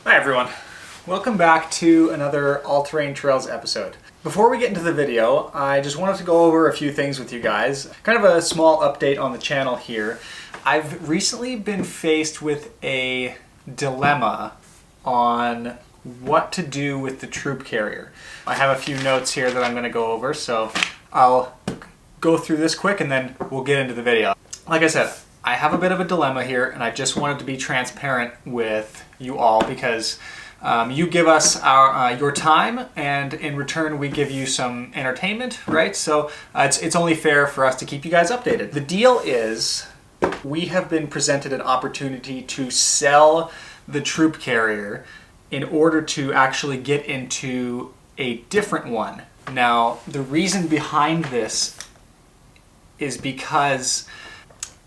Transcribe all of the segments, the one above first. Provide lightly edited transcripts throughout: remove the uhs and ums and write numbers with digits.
Hi everyone, welcome back to another All-Terrain Trails episode. Before we get into the video, I just wanted to go over a few things with you guys. Kind of a small update on the channel here. I've recently been faced with a dilemma on what to do with the troop carrier. I have a few notes here that I'm going to go over, so I'll go through this quick and then we'll get into the video. Like I said, I have a bit of a dilemma here, and I just wanted to be transparent with you all because you give us your time, and in return we give you some entertainment, right? So it's only fair for us to keep you guys updated. The deal is we have been presented an opportunity to sell the troop carrier in order to actually get into a different one. Now, the reason behind this is because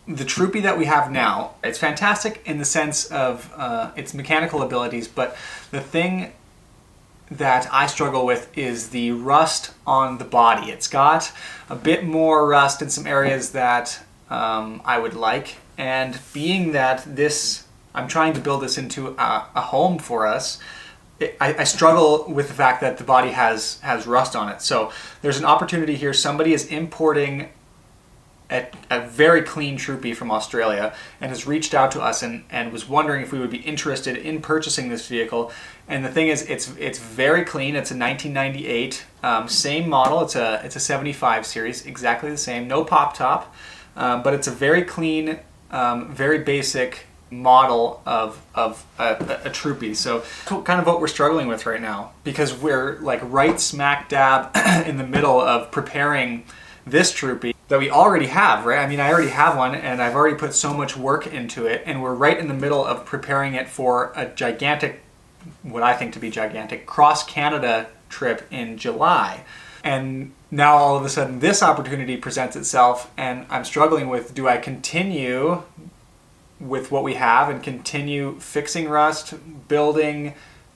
the Troopy that we have now, it's fantastic in the sense of its mechanical abilities, but the thing that I struggle with is the rust on the body. It's got a bit more rust in some areas that I would like, and being that I'm trying to build this into a home for us, I struggle with the fact that the body has rust on it. So there's an opportunity here. Somebody is importing a very clean Troopy from Australia and has reached out to us and was wondering if we would be interested in purchasing this vehicle. And the thing is, it's very clean. It's a 1998 same model. It's a 75 series, exactly the same, no pop top, but it's a very clean, very basic model of a Troopy. So kind of what we're struggling with right now, because we're like right smack dab in the middle of preparing this Troopy that we already have, right? I mean, I already have one and I've already put so much work into it, and we're right in the middle of preparing it for a gigantic, what I think to be gigantic, cross-Canada trip in July. And now all of a sudden this opportunity presents itself, and I'm struggling with, do I continue with what we have and continue fixing rust, building,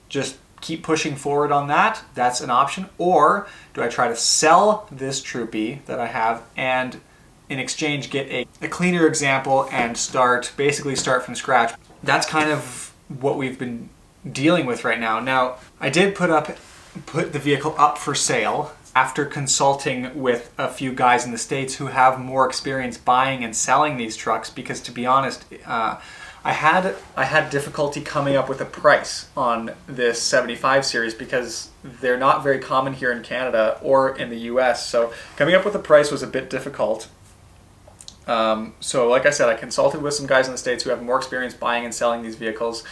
just keep pushing forward on that? That's an option. Or do I try to sell this Troopy that I have and in exchange get a cleaner example and basically start from scratch? That's kind of what we've been dealing with right now. Now, I did put the vehicle up for sale after consulting with a few guys in the States who have more experience buying and selling these trucks, because to be honest, I had difficulty coming up with a price on this 75 series because they're not very common here in Canada or in the US. So coming up with a price was a bit difficult. So like I said, I consulted with some guys in the States who have more experience buying and selling these vehicles,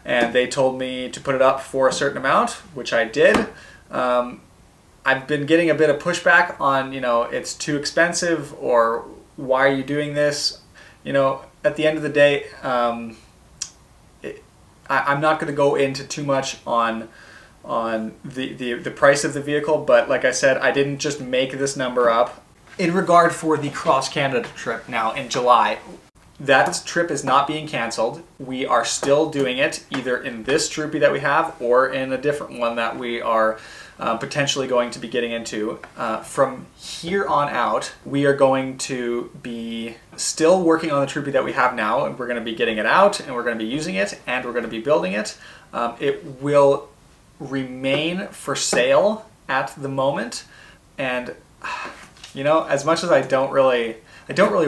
and they told me to put it up for a certain amount, which I did. I've been getting a bit of pushback on, it's too expensive, or why are you doing this? At the end of the day, I'm not going to go into too much on the price of the vehicle, but like I said, I didn't just make this number up. In regard for the cross-Canada trip now in July, that trip is not being canceled. We are still doing it either in this Troopy that we have or in a different one that we are potentially going to be getting into. From here on out, we are going to be still working on the Troopy that we have now, and we're going to be getting it out, and we're going to be using it, and we're going to be building it. It will remain for sale at the moment, and as much as I don't really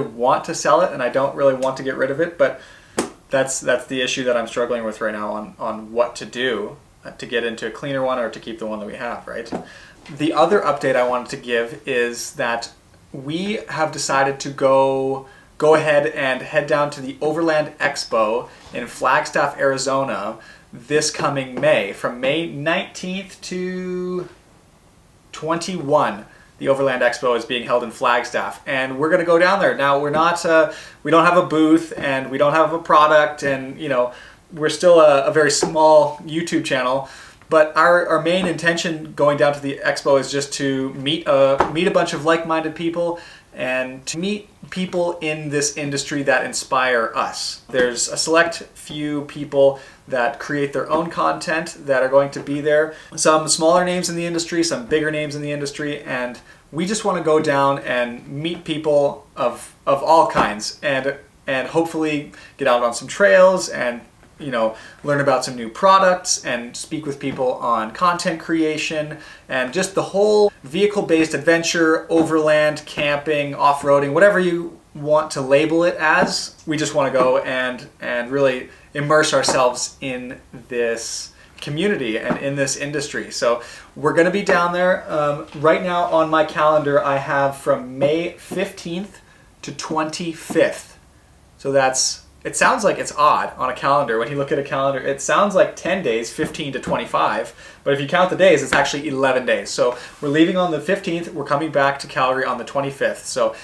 want to sell it, and I don't really want to get rid of it, but that's the issue that I'm struggling with right now on what to do to get into a cleaner one or to keep the one that we have, right? The other update I wanted to give is that we have decided to go ahead and head down to the Overland Expo in Flagstaff, Arizona this coming May. From May 19th to 21, the Overland Expo is being held in Flagstaff, and we're going to go down there. Now, we don't have a booth, and we don't have a product, and we're still a very small YouTube channel, but our main intention going down to the expo is just to meet a bunch of like-minded people and to meet people in this industry that inspire us. There's a select few people that create their own content that are going to be there. Some smaller names in the industry, some bigger names in the industry, and we just want to go down and meet people of all kinds and hopefully get out on some trails and learn about some new products and speak with people on content creation and just the whole vehicle-based adventure, overland, camping, off-roading, whatever you want to label it as. We just want to go and really immerse ourselves in this community and in this industry. So we're going to be down there. Right now on my calendar, I have from May 15th to 25th. So it sounds like it's odd on a calendar. When you look at a calendar, it sounds like 10 days, 15 to 25. But if you count the days, it's actually 11 days. So we're leaving on the 15th. We're coming back to Calgary on the 25th. So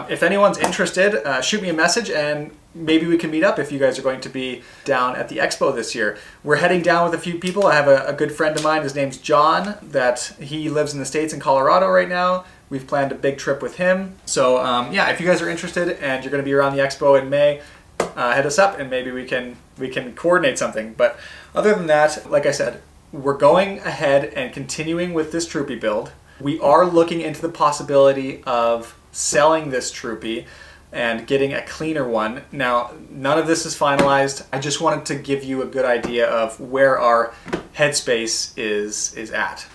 if anyone's interested, shoot me a message and maybe we can meet up if you guys are going to be down at the expo this year. We're heading down with a few people. I have a good friend of mine. His name's John. That he lives in the States in Colorado right now. We've planned a big trip with him. So yeah, if you guys are interested and you're going to be around the expo in May, hit us up and maybe we can coordinate something. But other than that, like I said, we're going ahead and continuing with this Troopy build. We are looking into the possibility of selling this Troopy and getting a cleaner one. Now, none of this is finalized. I just wanted to give you a good idea of where our headspace is at.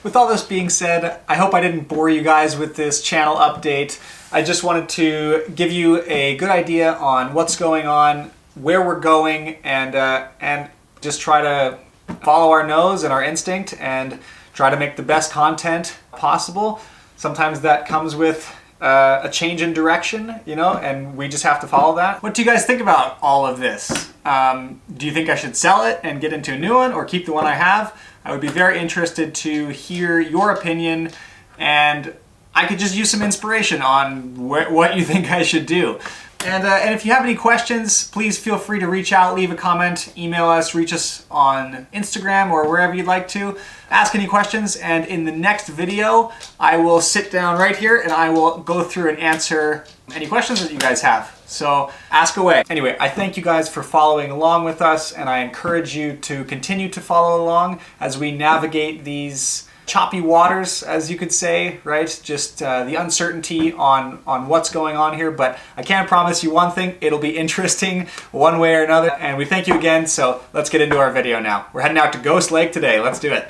With all this being said, I hope I didn't bore you guys with this channel update. I just wanted to give you a good idea on what's going on, where we're going, and just try to follow our nose and our instinct and try to make the best content possible. Sometimes that comes with a change in direction, and we just have to follow that. What do you guys think about all of this? Do you think I should sell it and get into a new one or keep the one I have? I would be very interested to hear your opinion, and I could just use some inspiration on what you think I should do. And if you have any questions, please feel free to reach out, leave a comment, email us, reach us on Instagram or wherever you'd like to. Ask any questions, and in the next video, I will sit down right here and I will go through and answer any questions that you guys have. So ask away. Anyway, I thank you guys for following along with us, and I encourage you to continue to follow along as we navigate these choppy waters, as you could say, right? Just the uncertainty on what's going on here, but I can't promise you one thing, it'll be interesting one way or another, and we thank you again. So let's get into our video now. We're heading out to Ghost Lake today. Let's do it.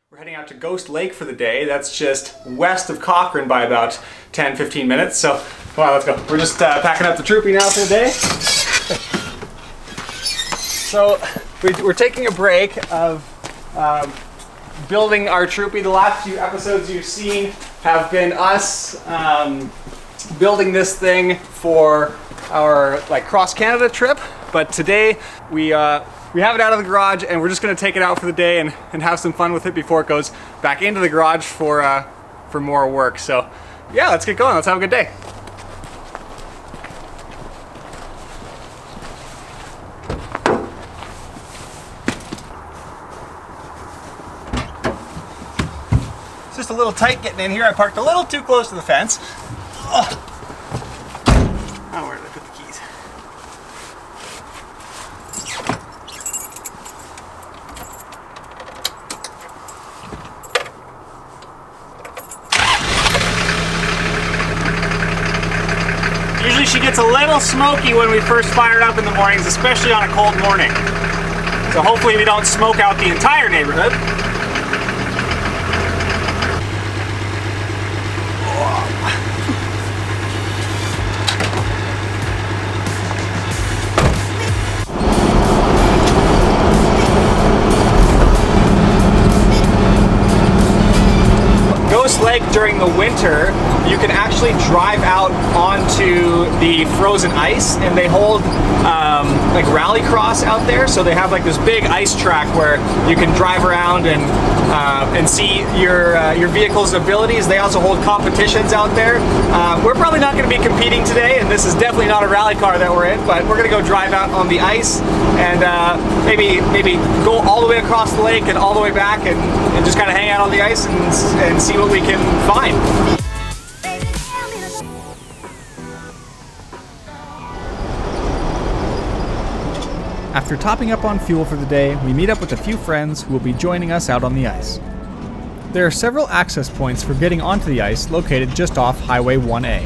We're heading out to Ghost Lake for the day. That's just west of Cochrane by about 10-15 minutes. So come on, let's go. We're just packing up the Troopy now for the day. So we're taking a break of building our Troopy. The last few episodes you've seen have been us building this thing for our cross Canada trip. But today we have it out of the garage, and we're just going to take it out for the day and have some fun with it before it goes back into the garage for more work. So yeah, let's get going. Let's have a good day. It's just a little tight getting in here. I parked a little too close to the fence. Oh, where did I put the keys? Usually she gets a little smoky when we first fire it up in the mornings, especially on a cold morning. So hopefully we don't smoke out the entire neighborhood. Lake during the winter, you can actually drive out onto the frozen ice, and they hold like rallycross out there. So they have like this big ice track where you can drive around and see your vehicle's abilities. They also hold competitions out there. We're probably not going to be competing today, and this is definitely not a rally car that we're in, but we're going to go drive out on the ice and maybe go all the way across the lake and all the way back and just kind of hang out on the ice and see what we can find. After topping up on fuel for the day, we meet up with a few friends who will be joining us out on the ice. There are several access points for getting onto the ice located just off Highway 1A.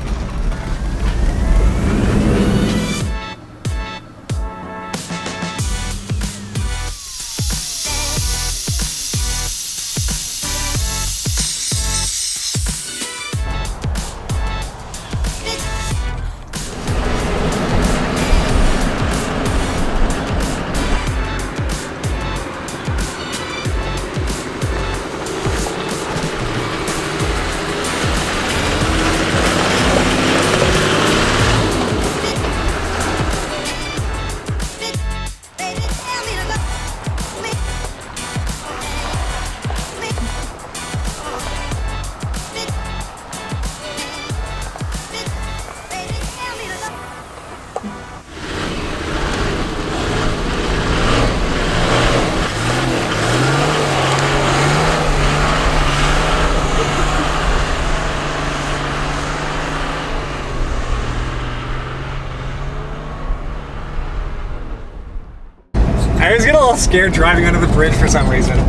I always get a little scared driving under the bridge for some reason.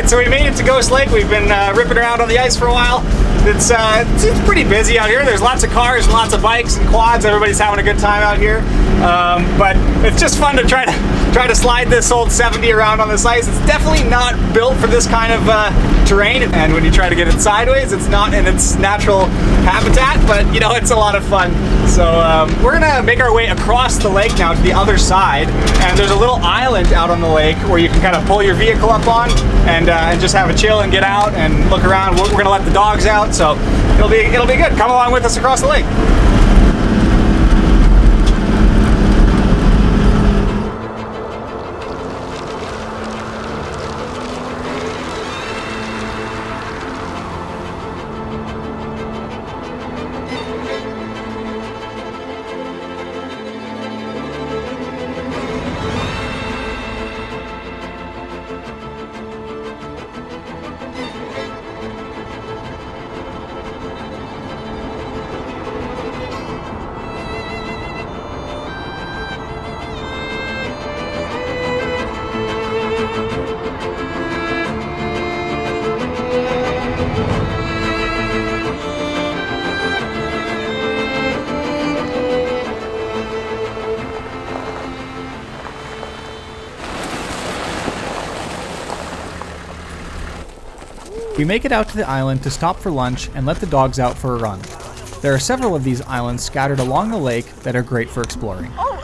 So we made it to Ghost Lake. We've been ripping around on the ice for a while. It's pretty busy out here. There's lots of cars and lots of bikes and quads. Everybody's having a good time out here. But it's just fun to try to slide this old 70 around on this ice. It's definitely not built for this kind of terrain. And when you try to get it sideways, it's not in its natural habitat. But you know, it's a lot of fun. So we're gonna make our way across the lake now to the other side. And there's a little island out on the lake where you can kind of pull your vehicle up on and just have a chill and get out and look around. We're gonna let the dogs out, so it'll be good. Come along with us across the lake. We make it out to the island to stop for lunch and let the dogs out for a run. There are several of these islands scattered along the lake that are great for exploring. Oh.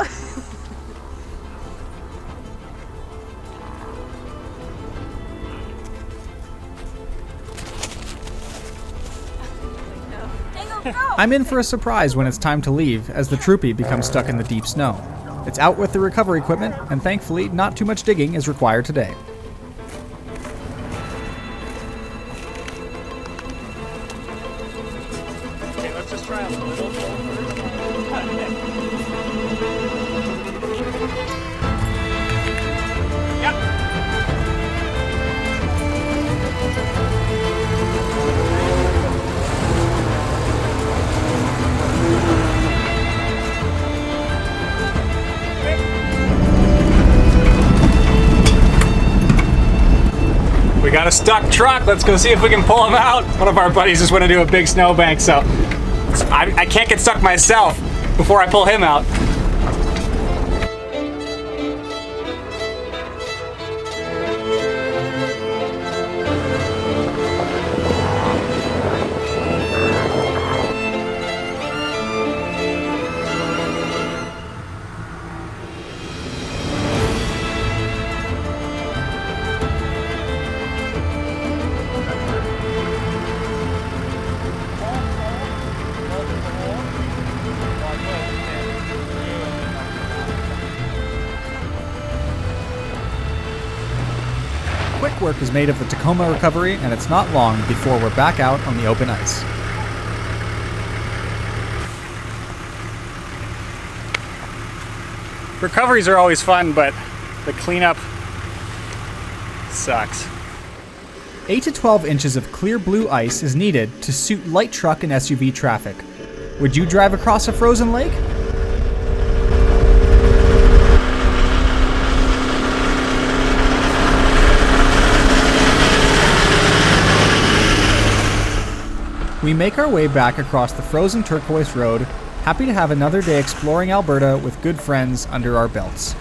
I'm in for a surprise when it's time to leave, as the Troopy becomes stuck in the deep snow. It's out with the recovery equipment, and thankfully not too much digging is required today. Okay, let's just try a little bit. We got a stuck truck. Let's go see if we can pull him out. One of our buddies just went to do a big snowbank, so I can't get stuck myself before I pull him out. Quick work is made of the Tacoma recovery, and it's not long before we're back out on the open ice. Recoveries are always fun, but the cleanup sucks. 8 to 12 inches of clear blue ice is needed to suit light truck and SUV traffic. Would you drive across a frozen lake? We make our way back across the frozen turquoise road, happy to have another day exploring Alberta with good friends under our belts.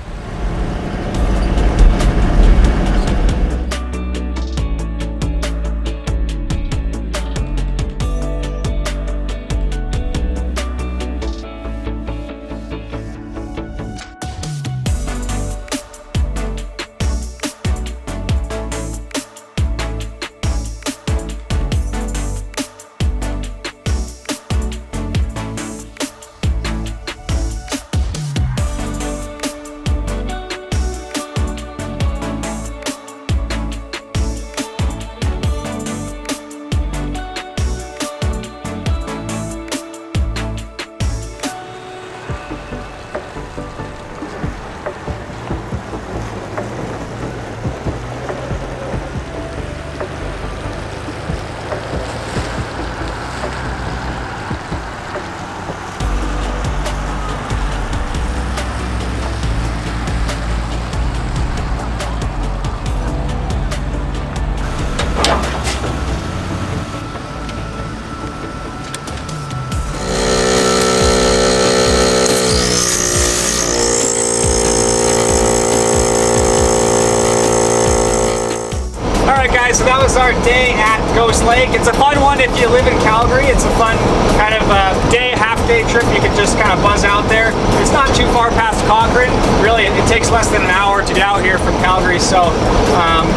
guys, so that was our day at Ghost Lake. It's a fun one if you live in Calgary. It's a fun kind of half-day trip. You can just kind of buzz out there. It's not too far past Cochrane. Really, it takes less than an hour to get out here from Calgary, so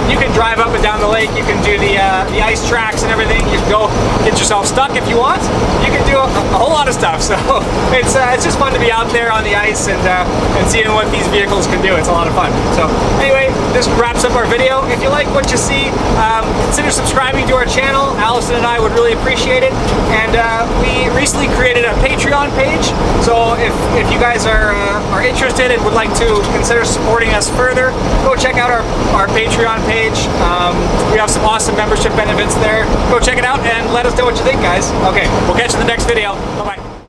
you can drive up and down the lake. You can do the ice tracks and everything. You can go get yourself stuck if you want. You can do a whole lot of stuff, so it's just fun to be out there on the ice and seeing what these vehicles can do. It's a lot of fun. So anyway, this wraps up our video. If you like what you see, consider subscribing to our channel. Allison and I would really appreciate it. And we recently created a Patreon page, so if you guys are interested and would like to consider supporting us further, go check out our Patreon page. We have some awesome membership benefits there. Go check it out and let us know what you think, guys. Okay, we'll catch you in the next video. Bye-bye.